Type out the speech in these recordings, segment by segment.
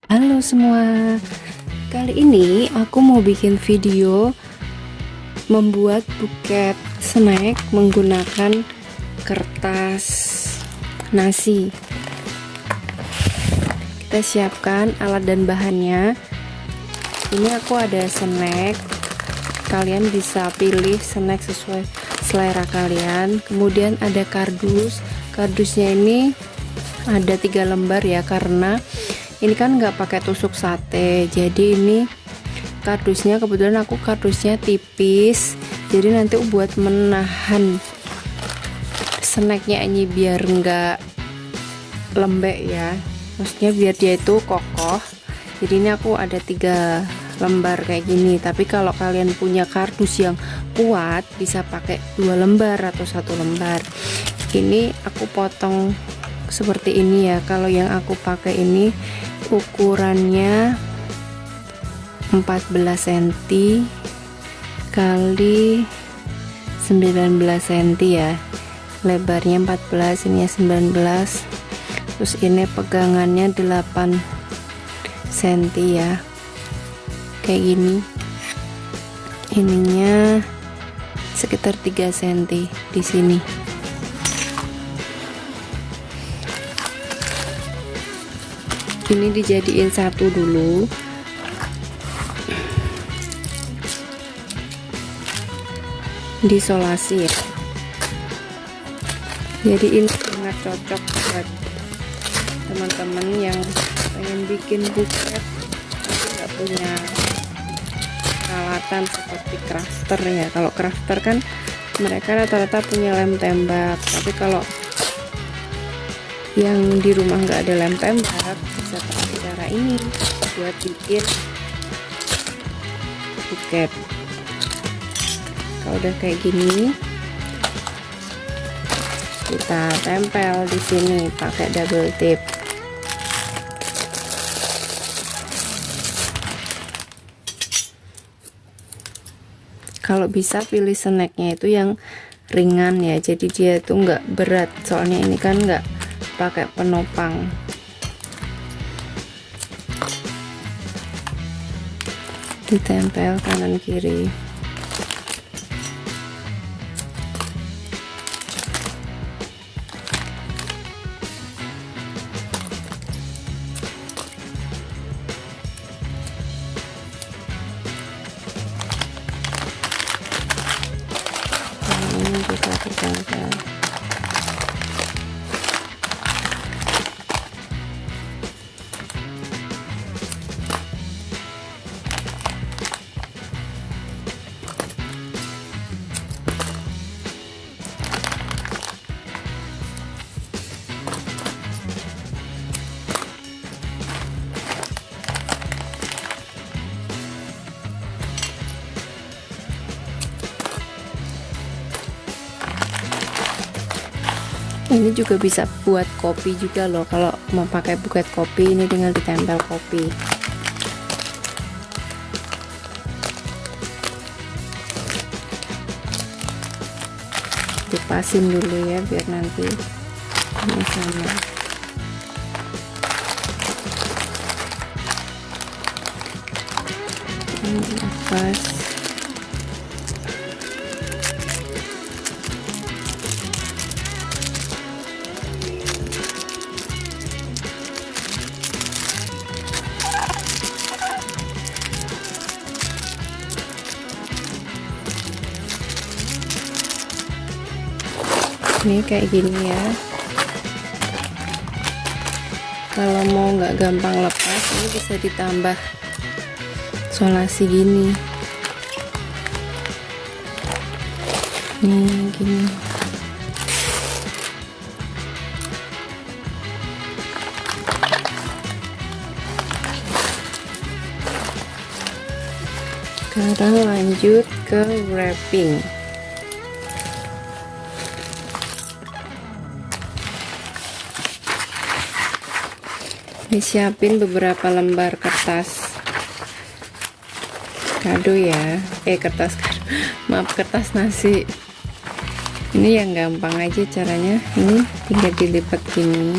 Halo semua, kali ini aku mau bikin video membuat buket snack menggunakan kertas nasi. Kita siapkan alat dan bahannya. Ini aku ada snack, kalian bisa pilih snack sesuai selera kalian. Kemudian ada kardusnya ini ada 3 lembar ya, karena ini kan nggak pakai tusuk sate, jadi ini kardusnya kebetulan aku kardusnya tipis, jadi nanti buat menahan snacknya ini biar nggak lembek ya, maksudnya biar dia itu kokoh. Jadi ini aku ada 3 lembar kayak gini, tapi kalau kalian punya kardus yang kuat bisa pakai 2 lembar atau 1 lembar. Ini aku potong seperti ini ya. Kalau yang aku pakai ini ukurannya 14 cm kali 19 cm ya, lebarnya 14, ini 19, terus ini pegangannya 8 cm ya, kayak gini. Ininya sekitar 3 cm di sini. Ini dijadiin satu dulu, disolasi ya. Jadi ini sangat cocok buat teman-teman yang pengen bikin buket tapi nggak punya peralatan seperti crafter ya. Kalau crafter kan mereka rata-rata punya lem tembak, tapi kalau yang di rumah nggak ada lem tembak, bisa pakai cara ini buat bikin buket. Kalau udah kayak gini, kita tempel di sini pakai double tip. Kalau bisa pilih snacknya itu yang ringan ya, jadi dia itu nggak berat, soalnya ini kan nggak pakai penopang. Ditempel kanan kiri. Ini juga ditempel. Ini juga bisa buat kopi juga loh. Kalau mau pakai buket kopi, ini tinggal ditempel kopi. Dipasin dulu ya biar nanti ini sama. Ini lepas. Ini kayak gini ya. Kalau mau nggak gampang lepas, ini bisa ditambah solasi gini. Nih gini. Sekarang lanjut ke wrapping. Disiapin beberapa lembar kertas kado ya, kertas kado, maaf, kertas nasi. Ini yang gampang aja caranya, ini tinggal dilipat gini.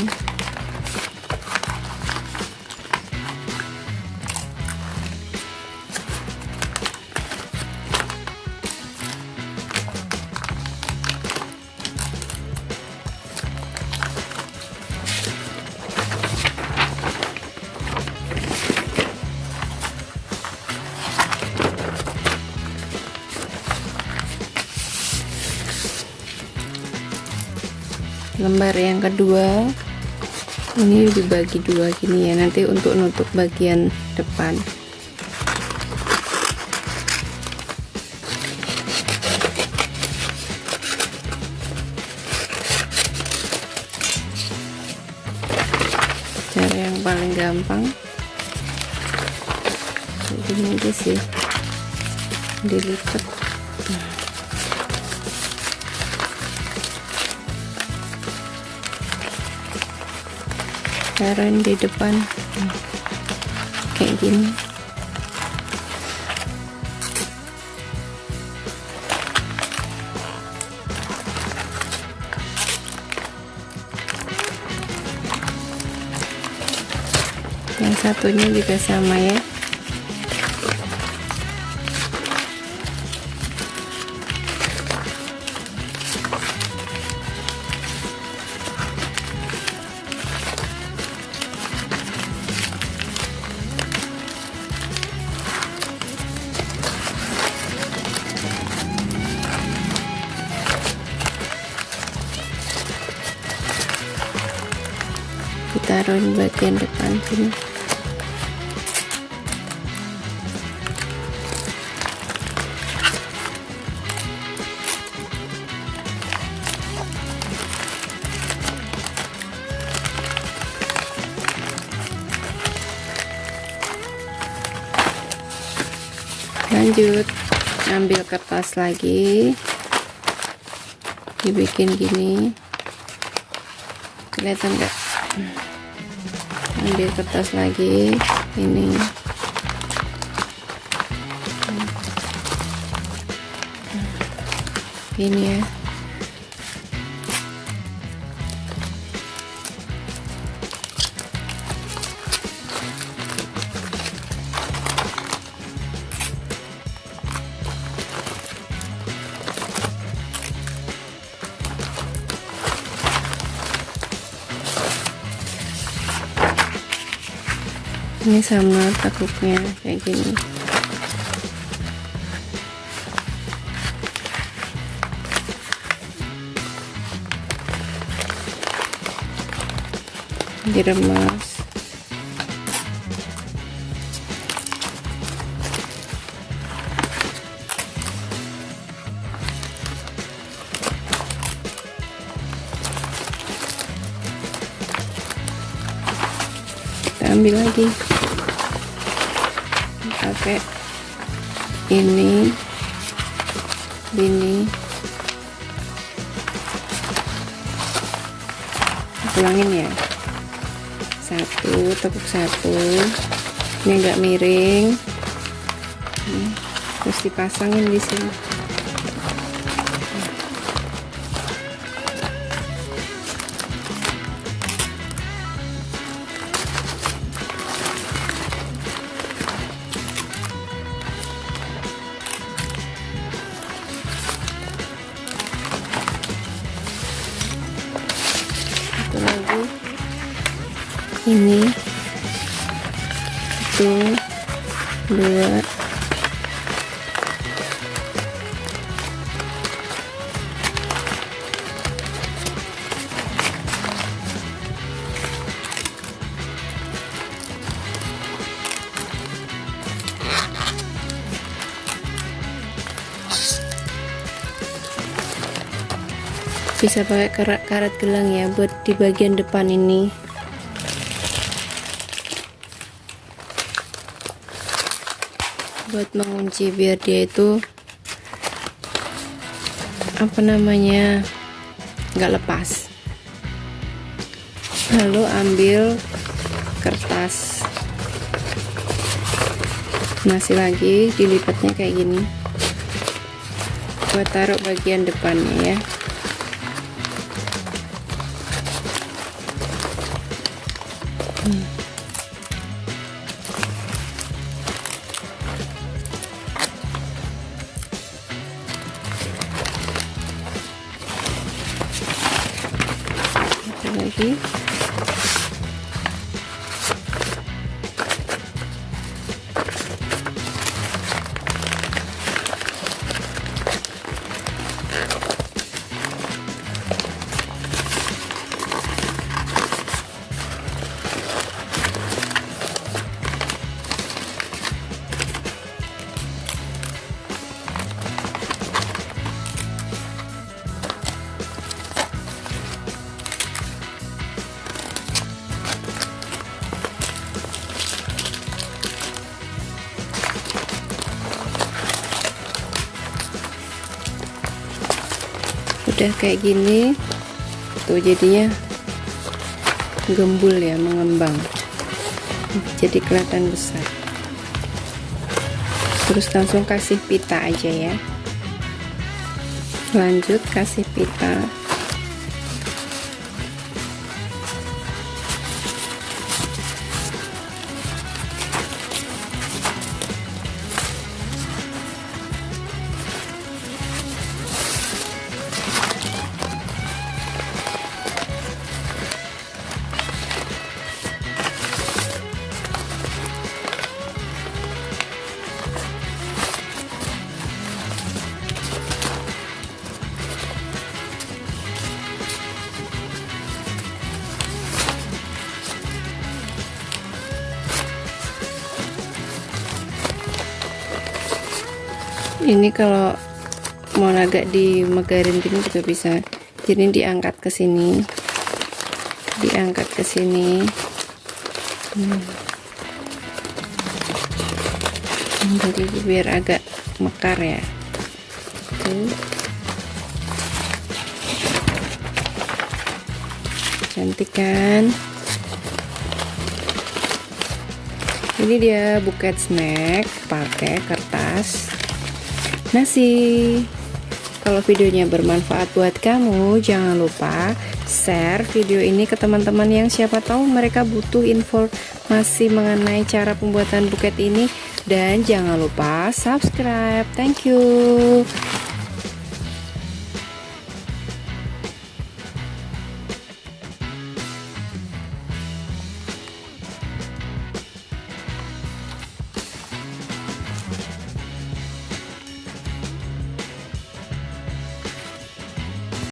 lembar yang kedua ini dibagi dua gini ya, nanti untuk nutup bagian depan. Cara yang paling gampang ini aja sih, dilipat. Taruhin di depan kayak gini. Yang satunya juga sama ya. Ditaruhin bagian depan sini. Lanjut, ambil kertas lagi, dibikin gini, kelihatan nggak? Ambil kertas lagi, ini ya. Ini sama takuknya kayak gini. Diremas. Kita ambil lagi. Pakai ini ulangin ya, tepuk satu, ini agak miring, terus dipasangin di sini. Lagi ini, itu dua, bisa pakai karet gelang ya buat di bagian depan ini. Buat mengunci biar dia itu apa namanya nggak lepas. Lalu ambil kertas, masih lagi dilipatnya kayak gini buat taruh bagian depannya ya. Lagi udah kayak gini tuh, jadinya gembul ya, mengembang, jadi kelihatan besar. Terus langsung kasih pita aja ya, lanjut kasih pita. Ini kalau mau agak dimegarin gini juga bisa. Jadi diangkat ke sini, diangkat ke sini. Jadi biar agak mekar ya. Tuh. Cantik kan? Ini dia buket snack pakai kertas nasi. Kalau videonya bermanfaat buat kamu, jangan lupa share video ini ke teman-teman yang siapa tahu mereka butuh informasi mengenai cara pembuatan buket ini, dan jangan lupa subscribe. Thank you.